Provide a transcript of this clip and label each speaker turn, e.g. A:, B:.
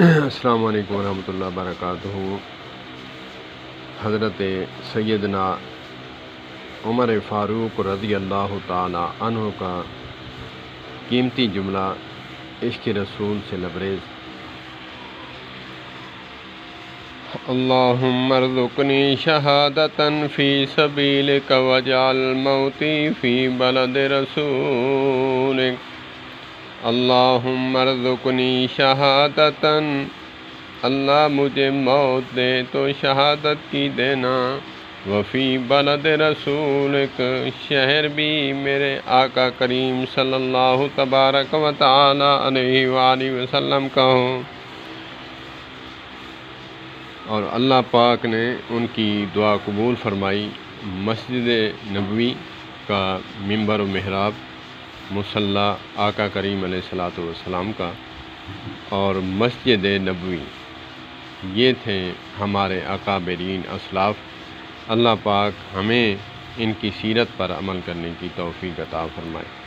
A: السلام علیکم ورحمۃ اللہ وبرکاتہ۔ حضرت سیدنا عمر فاروق رضی اللہ تعالی عنہ کا قیمتی جملہ عشق رسول سے لبریز۔ اللہم ارزقنی شہادتا فی سبیلک واجعل موتی فی بلد رسولک۔ اللہم ارزقنی شہادتا، اللہ مجھے موت دے تو شہادت کی دینا، وفی بلد رسولک، شہر بھی میرے آقا کریم صلی اللہ تبارک و تعالی علیہ وآلہ وسلم کا ہو۔ اور اللہ پاک نے ان کی دعا قبول فرمائی۔ مسجد نبوی کا ممبر و محراب، مصلی آقا کریم علیہ الصلوۃ والسلام کا، اور مسجد نبوی، یہ تھے ہمارے اکابرین اسلاف۔ اللہ پاک ہمیں ان کی سیرت پر عمل کرنے کی توفیق عطا فرمائے۔